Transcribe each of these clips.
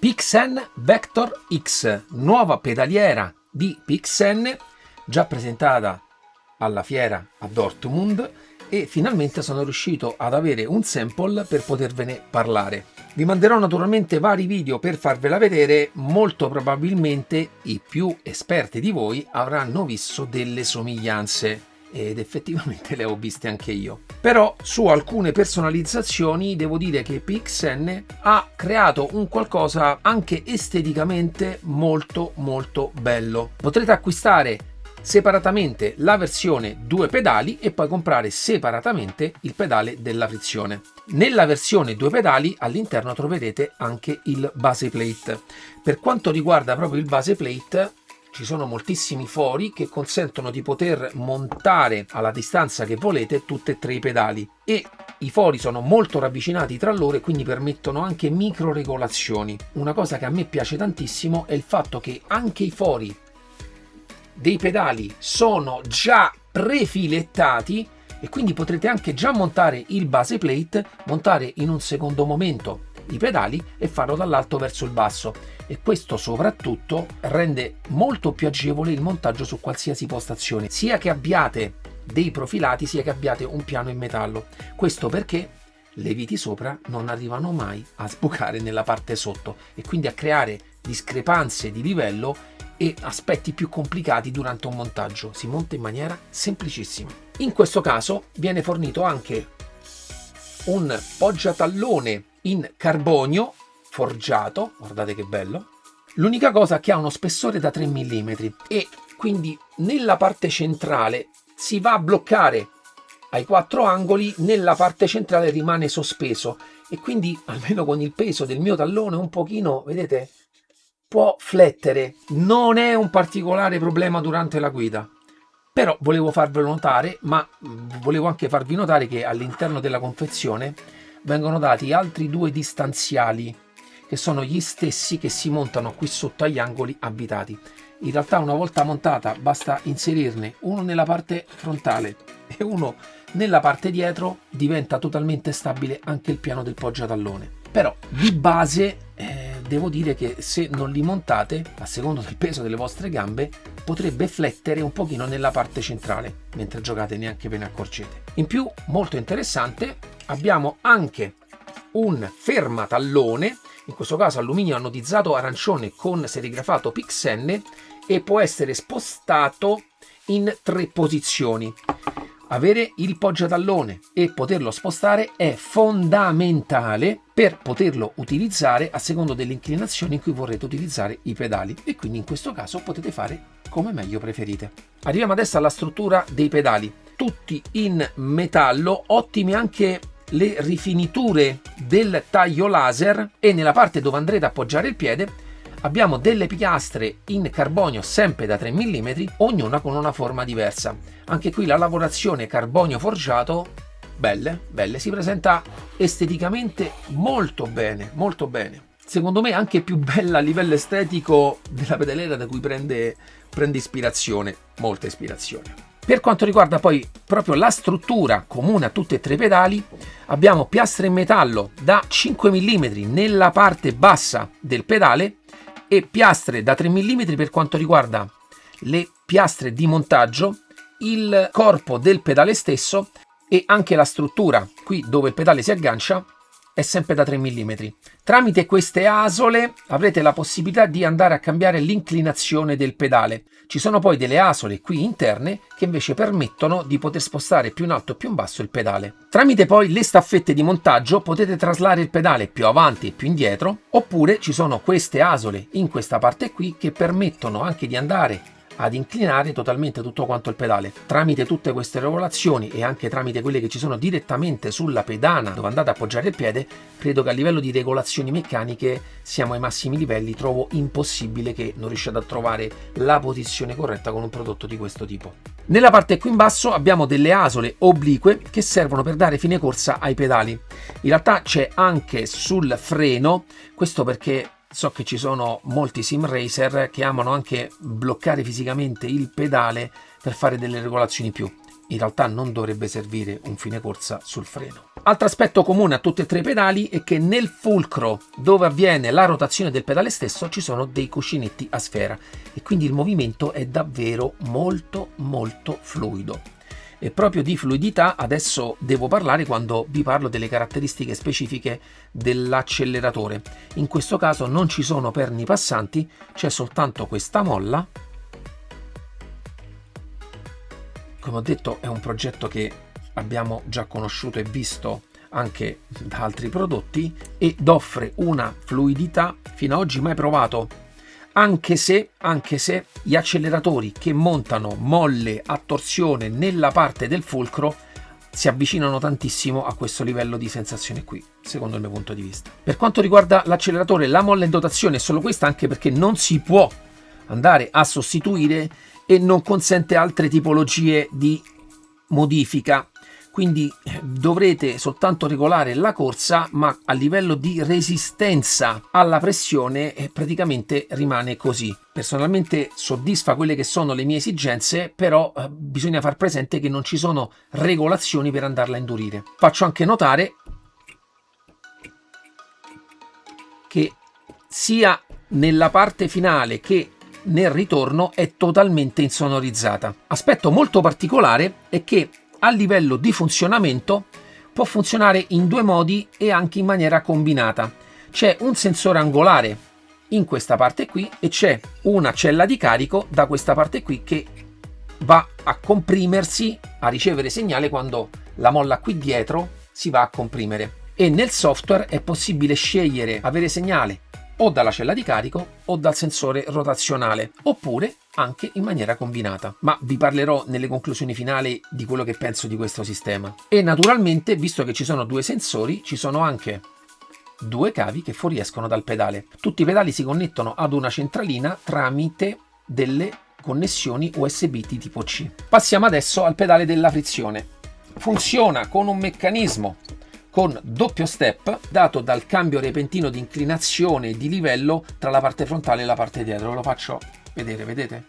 PXN Vector X, nuova pedaliera di PXN, già presentata alla fiera a Dortmund, e finalmente sono riuscito ad avere un sample per potervene parlare. Vi manderò naturalmente vari video per farvela vedere, molto probabilmente i più esperti di voi avranno visto delle somiglianze. Ed effettivamente le ho viste anche io. Però su alcune personalizzazioni devo dire che PXN ha creato un qualcosa anche esteticamente molto bello. Potrete acquistare separatamente la versione 2 pedali e poi comprare separatamente il pedale della frizione. Nella versione 2 pedali all'interno troverete anche il base plate. Per quanto riguarda proprio il base plate, ci sono moltissimi fori che consentono di poter montare alla distanza che volete tutti e tre i pedali, e i fori sono molto ravvicinati tra loro e quindi permettono anche micro regolazioni. Una cosa che a me piace tantissimo è il fatto che anche i fori dei pedali sono già prefilettati e quindi potrete anche già montare il base plate, montare in un secondo momento i pedali e farlo dall'alto verso il basso, e questo soprattutto rende molto più agevole il montaggio su qualsiasi postazione, sia che abbiate dei profilati sia che abbiate un piano in metallo. Questo perché le viti sopra non arrivano mai a sbucare nella parte sotto e quindi a creare discrepanze di livello e aspetti più complicati durante un montaggio. Si monta in maniera semplicissima. In questo caso viene fornito anche un poggiatallone in carbonio forgiato, guardate che bello. L'unica cosa è che ha uno spessore da 3 mm e quindi nella parte centrale si va a bloccare ai 4 angoli, nella parte centrale rimane sospeso e quindi almeno con il peso del mio tallone un pochino, vedete, può flettere. Non è un particolare problema durante la guida, però volevo farvelo notare, ma volevo anche farvi notare che all'interno della confezione vengono dati altri 2 distanziali che sono gli stessi che si montano qui sotto agli angoli avvitati. In realtà una volta montata basta inserirne uno nella parte frontale e uno nella parte dietro, diventa totalmente stabile anche il piano del poggiatallone. Però di base devo dire che se non li montate, a seconda del peso delle vostre gambe, potrebbe flettere un pochino nella parte centrale mentre giocate, neanche ve ne accorgete. In più, molto interessante, abbiamo anche un fermatallone, in questo caso alluminio anodizzato arancione con serigrafato PXN, e può essere spostato in 3 posizioni. Avere il poggiatallone e poterlo spostare è fondamentale per poterlo utilizzare a seconda delle inclinazioni in cui vorrete utilizzare i pedali, e quindi in questo caso potete fare come meglio preferite. Arriviamo adesso alla struttura dei pedali, tutti in metallo, ottime anche le rifiniture del taglio laser, e nella parte dove andrete a appoggiare il piede abbiamo delle piastre in carbonio sempre da 3 mm, ognuna con una forma diversa. Anche qui la lavorazione carbonio forgiato, belle, si presenta esteticamente molto bene, Secondo me anche più bella a livello estetico della pedaliera da cui prende ispirazione, molta ispirazione. Per quanto riguarda poi proprio la struttura comune a tutti e tre i pedali, abbiamo piastre in metallo da 5 mm nella parte bassa del pedale e piastre da 3 mm per quanto riguarda le piastre di montaggio, il corpo del pedale stesso e anche la struttura qui dove il pedale si aggancia è sempre da 3 mm. Tramite queste asole avrete la possibilità di andare a cambiare l'inclinazione del pedale. Ci sono poi delle asole qui interne che invece permettono di poter spostare più in alto e più in basso il pedale. Tramite poi le staffette di montaggio potete traslare il pedale più avanti e più indietro, oppure ci sono queste asole in questa parte qui che permettono anche di andare ad inclinare totalmente tutto quanto il pedale. Tramite tutte queste regolazioni e anche tramite quelle che ci sono direttamente sulla pedana dove andate a appoggiare il piede, credo che a livello di regolazioni meccaniche siamo ai massimi livelli. Trovo impossibile che non riusciate a trovare la posizione corretta con un prodotto di questo tipo. Nella parte qui in basso abbiamo delle asole oblique che servono per dare fine corsa ai pedali. In realtà c'è anche sul freno, questo perché so che ci sono molti sim racer che amano anche bloccare fisicamente il pedale per fare delle regolazioni più. In realtà non dovrebbe servire un fine corsa sul freno. Altro aspetto comune a tutti e tre i pedali è che nel fulcro dove avviene la rotazione del pedale stesso ci sono dei cuscinetti a sfera e quindi il movimento è davvero molto fluido. E proprio di fluidità adesso devo parlare quando vi parlo delle caratteristiche specifiche dell'acceleratore. In questo caso non ci sono perni passanti, c'è soltanto questa molla. Come ho detto, è un progetto che abbiamo già conosciuto e visto anche da altri prodotti ed offre una fluidità fino ad oggi mai provato. Anche se gli acceleratori che montano molle a torsione nella parte del fulcro si avvicinano tantissimo a questo livello di sensazione qui, secondo il mio punto di vista. Per quanto riguarda l'acceleratore, la molla in dotazione è solo questa, anche perché non si può andare a sostituire e non consente altre tipologie di modifica. Quindi dovrete soltanto regolare la corsa, ma a livello di resistenza alla pressione praticamente rimane così. Personalmente soddisfa quelle che sono le mie esigenze, però bisogna far presente che non ci sono regolazioni per andarla a indurire. Faccio anche notare che sia nella parte finale che nel ritorno è totalmente insonorizzata. Aspetto molto particolare è che a livello di funzionamento può funzionare in due modi e anche in maniera combinata. C'è un sensore angolare in questa parte qui e c'è una cella di carico da questa parte qui che va a comprimersi, a ricevere segnale quando la molla qui dietro si va a comprimere. E nel software è possibile scegliere avere segnale o dalla cella di carico o dal sensore rotazionale, oppure anche in maniera combinata. Ma vi parlerò nelle conclusioni finali di quello che penso di questo sistema. E naturalmente, visto che ci sono due sensori, ci sono anche due cavi che fuoriescono dal pedale. Tutti i pedali si connettono ad una centralina tramite delle connessioni USB di tipo C. Passiamo adesso al pedale della frizione. Funziona con un meccanismo con doppio step dato dal cambio repentino di inclinazione e di livello tra la parte frontale e la parte dietro. Ve lo faccio vedere, vedete?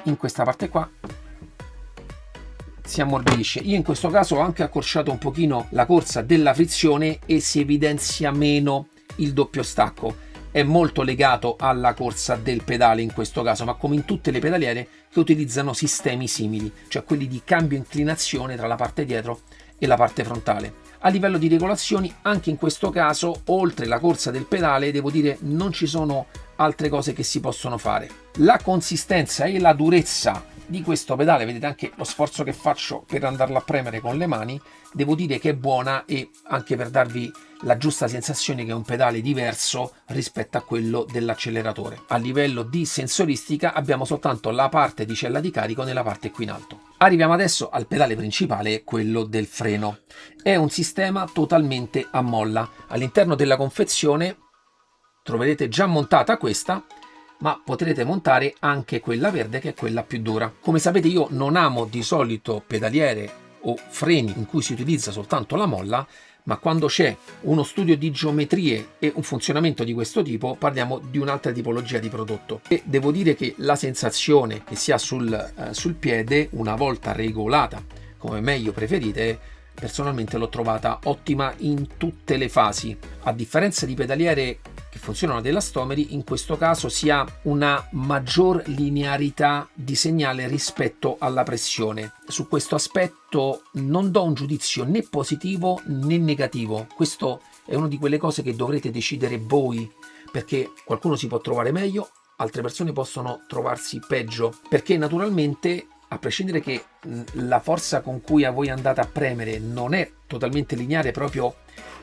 In questa parte qua si ammorbidisce. Io in questo caso ho anche accorciato un pochino la corsa della frizione e si evidenzia meno il doppio stacco. È molto legato alla corsa del pedale in questo caso, ma come in tutte le pedaliere che utilizzano sistemi simili, cioè quelli di cambio inclinazione tra la parte dietro e la parte frontale. A livello di regolazioni, anche in questo caso, oltre la corsa del pedale, devo dire non ci sono altre cose che si possono fare. La consistenza e la durezza di questo pedale, vedete anche lo sforzo che faccio per andarlo a premere con le mani, devo dire che è buona, e anche per darvi la giusta sensazione che è un pedale diverso rispetto a quello dell'acceleratore. A livello di sensoristica abbiamo soltanto la parte di cella di carico nella parte qui in alto. Arriviamo adesso al pedale principale, quello del freno. È un sistema totalmente a molla. All'interno della confezione troverete già montata questa, ma potrete montare anche quella verde, che è quella più dura. Come sapete, io non amo di solito pedaliere o freni in cui si utilizza soltanto la molla, ma quando c'è uno studio di geometrie e un funzionamento di questo tipo parliamo di un'altra tipologia di prodotto. E devo dire che la sensazione che si ha sul piede, una volta regolata come meglio preferite, personalmente l'ho trovata ottima in tutte le fasi. A differenza di pedaliere che funzionano ad elastomeri, in questo caso si ha una maggior linearità di segnale rispetto alla pressione. Su questo aspetto non do un giudizio né positivo né negativo. Questo è una di quelle cose che dovrete decidere voi, perché qualcuno si può trovare meglio, altre persone possono trovarsi peggio, perché naturalmente, a prescindere che la forza con cui voi andate a premere non è totalmente lineare proprio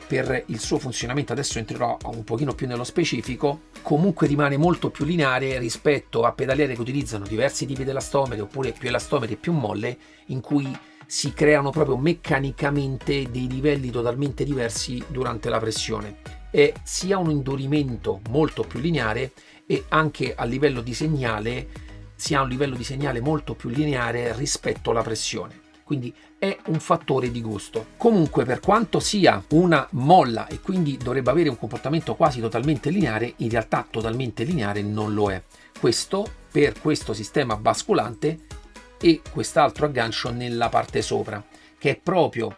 per il suo funzionamento, adesso entrerò un pochino più nello specifico, comunque rimane molto più lineare rispetto a pedaliere che utilizzano diversi tipi di elastomeri, oppure più elastomeri e più molle, in cui si creano proprio meccanicamente dei livelli totalmente diversi durante la pressione. E si ha un indurimento molto più lineare, e anche a livello di segnale si ha un livello di segnale molto più lineare rispetto alla pressione. Quindi è un fattore di gusto. Comunque, per quanto sia una molla e quindi dovrebbe avere un comportamento quasi totalmente lineare, in realtà totalmente lineare non lo è. Questo per questo sistema basculante e quest'altro aggancio nella parte sopra, che è proprio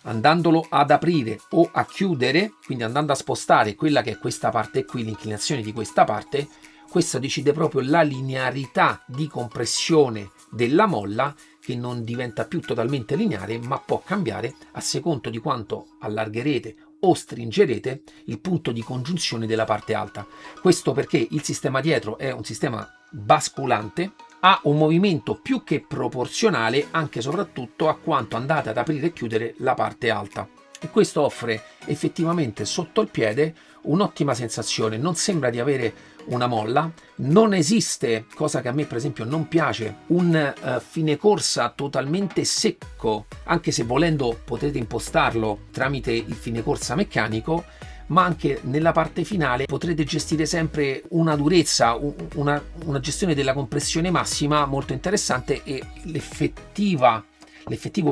andandolo ad aprire o a chiudere, quindi andando a spostare quella che è questa parte qui, l'inclinazione di questa parte, questo decide proprio la linearità di compressione della molla, che non diventa più totalmente lineare, ma può cambiare a seconda di quanto allargherete o stringerete il punto di congiunzione della parte alta. Questo perché il sistema dietro è un sistema basculante, ha un movimento più che proporzionale anche e soprattutto a quanto andate ad aprire e chiudere la parte alta, e questo offre effettivamente sotto il piede un'ottima sensazione. Non sembra di avere una molla, non esiste, cosa che a me per esempio non piace, un fine corsa totalmente secco, anche se volendo potete impostarlo tramite il fine corsa meccanico, ma anche nella parte finale potrete gestire sempre una durezza, una gestione della compressione massima molto interessante, e l'effettivo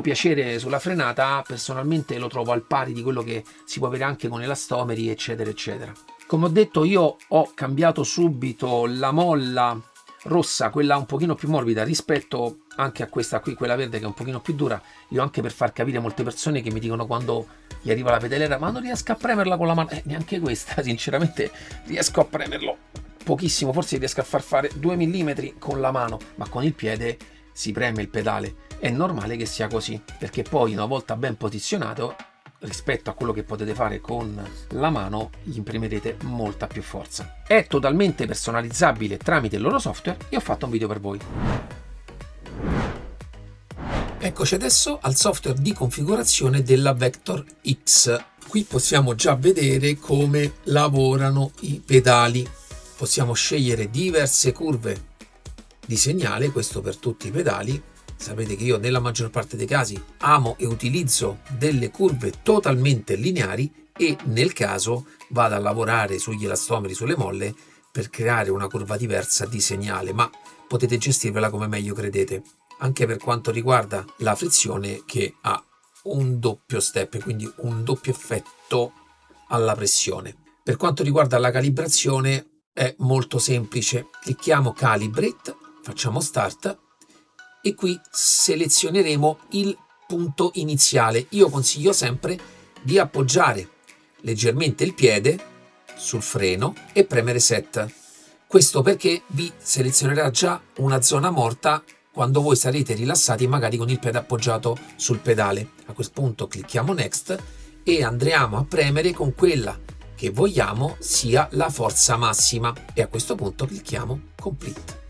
piacere sulla frenata personalmente lo trovo al pari di quello che si può avere anche con elastomeri, eccetera eccetera. Come ho detto, io ho cambiato subito la molla rossa, quella un pochino più morbida, rispetto anche a questa qui, quella verde, che è un pochino più dura. Io anche per far capire a molte persone che mi dicono quando gli arriva la pedaliera: ma non riesco a premerla con la mano. Neanche questa, sinceramente riesco a premerlo pochissimo, forse riesco a far fare 2 mm con la mano, ma con il piede si preme il pedale. È normale che sia così, perché poi una volta ben posizionato rispetto a quello che potete fare con la mano, gli imprimerete molta più forza. È totalmente personalizzabile tramite il loro software e ho fatto un video per voi. Eccoci adesso al software di configurazione della Vector X. Qui possiamo già vedere come lavorano i pedali. Possiamo scegliere diverse curve di segnale, questo per tutti i pedali. Sapete che io nella maggior parte dei casi amo e utilizzo delle curve totalmente lineari, e nel caso vado a lavorare sugli elastomeri, sulle molle, per creare una curva diversa di segnale, ma potete gestirvela come meglio credete. Anche per quanto riguarda la frizione, che ha un doppio step, quindi un doppio effetto alla pressione. Per quanto riguarda la calibrazione è molto semplice. Clicchiamo Calibrate, facciamo Start e qui selezioneremo il punto iniziale. Io consiglio sempre di appoggiare leggermente il piede sul freno e premere Set. Questo perché vi selezionerà già una zona morta quando voi sarete rilassati, magari con il piede appoggiato sul pedale. A quel punto clicchiamo Next e andremo a premere con quella che vogliamo sia la forza massima, e a questo punto clicchiamo Complete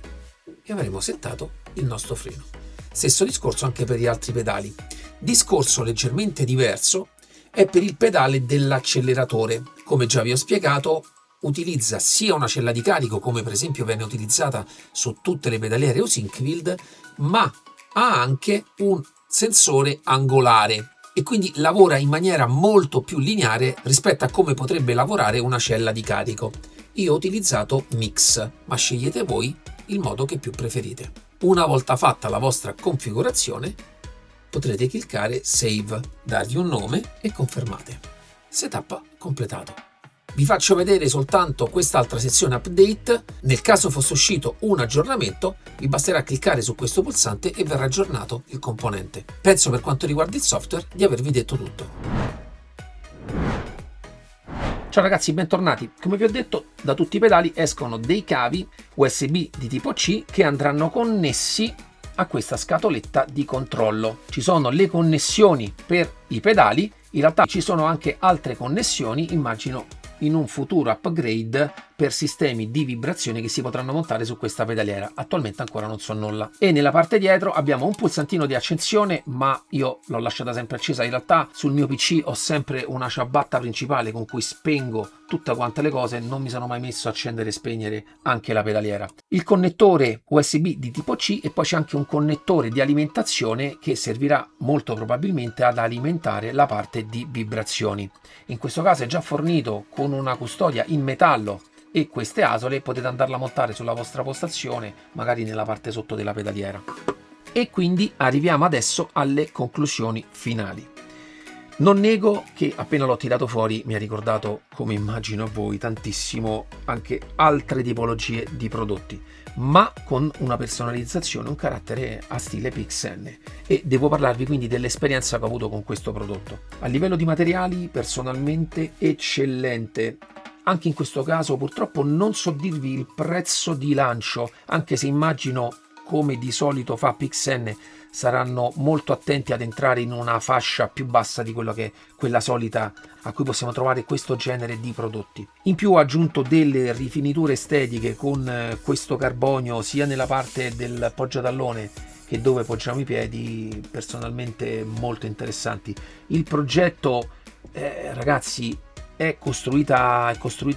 e avremo settato il nostro freno. Stesso discorso anche per gli altri pedali. Discorso leggermente diverso è per il pedale dell'acceleratore. Come già vi ho spiegato, utilizza sia una cella di carico, come per esempio viene utilizzata su tutte le pedaliere Usinkfield, ma ha anche un sensore angolare e quindi lavora in maniera molto più lineare rispetto a come potrebbe lavorare una cella di carico. Io ho utilizzato Mix, ma scegliete voi il modo che più preferite. Una volta fatta la vostra configurazione, potrete cliccare Save, dargli un nome e confermate. Setup completato. Vi faccio vedere soltanto quest'altra sezione Update. Nel caso fosse uscito un aggiornamento, vi basterà cliccare su questo pulsante e verrà aggiornato il componente. Penso, per quanto riguarda il software, di avervi detto tutto. Ciao ragazzi, bentornati. Come vi ho detto, da tutti i pedali escono dei cavi USB di tipo C che andranno connessi a questa scatoletta di controllo. Ci sono le connessioni per i pedali, in realtà ci sono anche altre connessioni, immagino in un futuro upgrade, per sistemi di vibrazione che si potranno montare su questa pedaliera. Attualmente ancora non so nulla. E nella parte dietro abbiamo un pulsantino di accensione, ma io l'ho lasciata sempre accesa. In realtà sul mio PC ho sempre una ciabatta principale con cui spengo tutte quante le cose, non mi sono mai messo a accendere e spegnere anche la pedaliera. Il connettore USB di tipo C, e poi c'è anche un connettore di alimentazione che servirà molto probabilmente ad alimentare la parte di vibrazioni. In questo caso è già fornito con una custodia in metallo, e queste asole potete andarla a montare sulla vostra postazione, magari nella parte sotto della pedaliera. E quindi arriviamo adesso alle conclusioni finali. Non nego che appena l'ho tirato fuori mi ha ricordato, come immagino a voi, tantissimo anche altre tipologie di prodotti, ma con una personalizzazione, un carattere a stile PXN, e devo parlarvi quindi dell'esperienza che ho avuto con questo prodotto. A livello di materiali, personalmente eccellente. Anche in questo caso purtroppo non so dirvi il prezzo di lancio, anche se immagino, come di solito fa PXN, saranno molto attenti ad entrare in una fascia più bassa di quello che è quella solita a cui possiamo trovare questo genere di prodotti. In più ho aggiunto delle rifiniture estetiche con questo carbonio sia nella parte del poggiatallone che dove poggiamo i piedi, personalmente molto interessanti. Il progetto, ragazzi, è costruita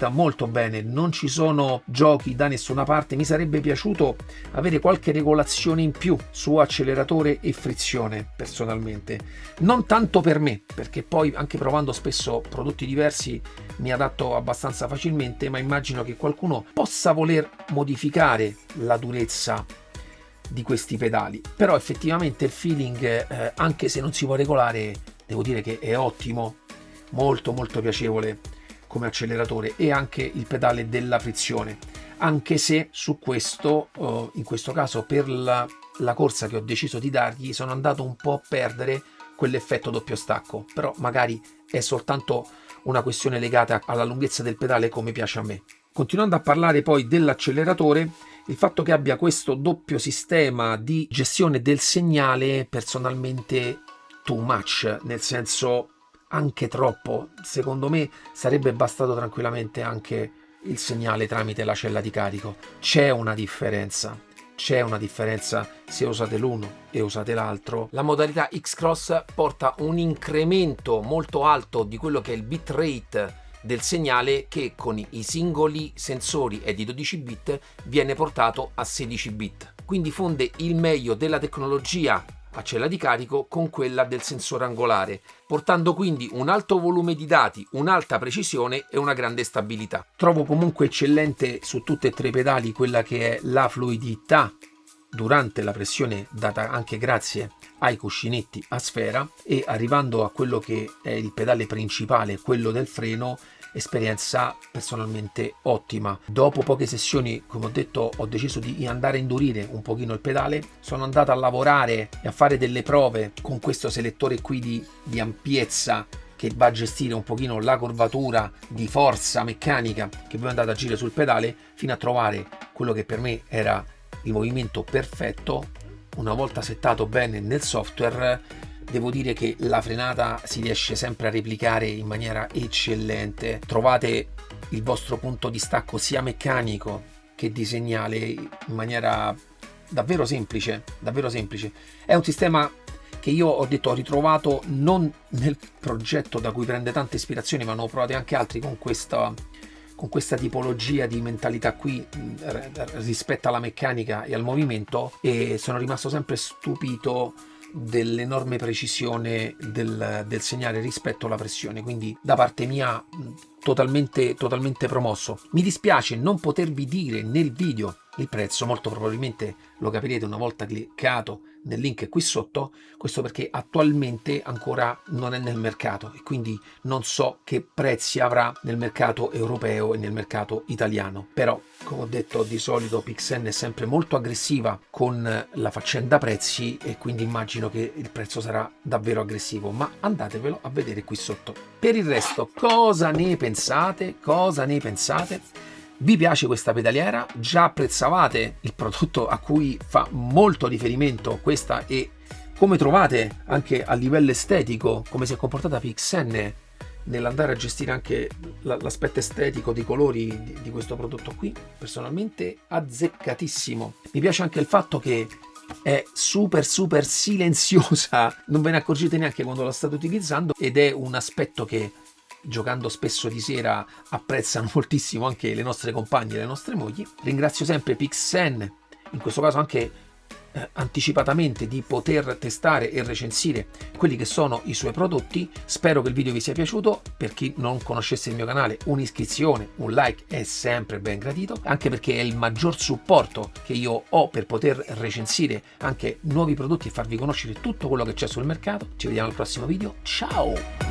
molto bene, non ci sono giochi da nessuna parte. Mi sarebbe piaciuto avere qualche regolazione in più su acceleratore e frizione, personalmente. Non tanto per me, perché poi anche provando spesso prodotti diversi mi adatto abbastanza facilmente, ma immagino che qualcuno possa voler modificare la durezza di questi pedali. Però effettivamente il feeling, anche se non si può regolare, devo dire che è ottimo, molto piacevole come acceleratore, e anche il pedale della frizione, anche se su questo, in questo caso per la corsa che ho deciso di dargli, sono andato un po' a perdere quell'effetto doppio stacco, però magari è soltanto una questione legata alla lunghezza del pedale, come piace a me. Continuando a parlare poi dell'acceleratore, il fatto che abbia questo doppio sistema di gestione del segnale, personalmente too much, nel senso anche troppo. Secondo me sarebbe bastato tranquillamente anche il segnale tramite la cella di carico. C'è una differenza se usate l'uno e usate l'altro. La modalità X-Cross porta un incremento molto alto di quello che è il bitrate del segnale, che con i singoli sensori è di 12 bit, viene portato a 16 bit. Quindi fonde il meglio della tecnologia a cella di carico con quella del sensore angolare, portando quindi un alto volume di dati, un'alta precisione e una grande stabilità. Trovo comunque eccellente su tutte e tre i pedali quella che è la fluidità durante la pressione, data anche grazie ai cuscinetti a sfera, e arrivando a quello che è il pedale principale, quello del freno, esperienza personalmente ottima. Dopo poche sessioni, come ho detto, ho deciso di andare a indurire un pochino il pedale. Sono andato a lavorare e a fare delle prove con questo selettore qui di ampiezza, che va a gestire un pochino la curvatura di forza meccanica che voi andate a girare sul pedale, fino a trovare quello che per me era il movimento perfetto. Una volta settato bene nel software, devo dire che la frenata si riesce sempre a replicare in maniera eccellente. Trovate il vostro punto di stacco sia meccanico che di segnale in maniera davvero semplice, davvero semplice. È un sistema che io ho ritrovato non nel progetto da cui prende tante ispirazioni, ma ne ho provati anche altri con questa tipologia di mentalità qui rispetto alla meccanica e al movimento, e sono rimasto sempre stupito dell'enorme precisione del segnale rispetto alla pressione. Quindi da parte mia totalmente promosso. Mi dispiace non potervi dire nel video il prezzo, molto probabilmente lo capirete una volta cliccato nel link qui sotto. Questo perché attualmente ancora non è nel mercato e quindi non so che prezzi avrà nel mercato europeo e nel mercato italiano. Però, come ho detto, di solito PXN è sempre molto aggressiva con la faccenda prezzi, e quindi immagino che il prezzo sarà davvero aggressivo, ma andatevelo a vedere qui sotto. Per il resto, cosa ne pensate? Vi piace questa pedaliera? Già apprezzavate il prodotto a cui fa molto riferimento questa, e come trovate anche a livello estetico come si è comportata PXN nell'andare a gestire anche l'aspetto estetico dei colori di questo prodotto qui? Personalmente azzeccatissimo. Mi piace anche il fatto che è super silenziosa, non ve ne accorgete neanche quando la state utilizzando, ed è un aspetto che, giocando spesso di sera, apprezzano moltissimo anche le nostre compagne e le nostre mogli. Ringrazio sempre PXN, in questo caso anche anticipatamente, di poter testare e recensire quelli che sono i suoi prodotti. Spero che il video vi sia piaciuto. Per chi non conoscesse il mio canale, un'iscrizione, un like è sempre ben gradito, anche perché è il maggior supporto che io ho per poter recensire anche nuovi prodotti e farvi conoscere tutto quello che c'è sul mercato. Ci vediamo al prossimo video, ciao!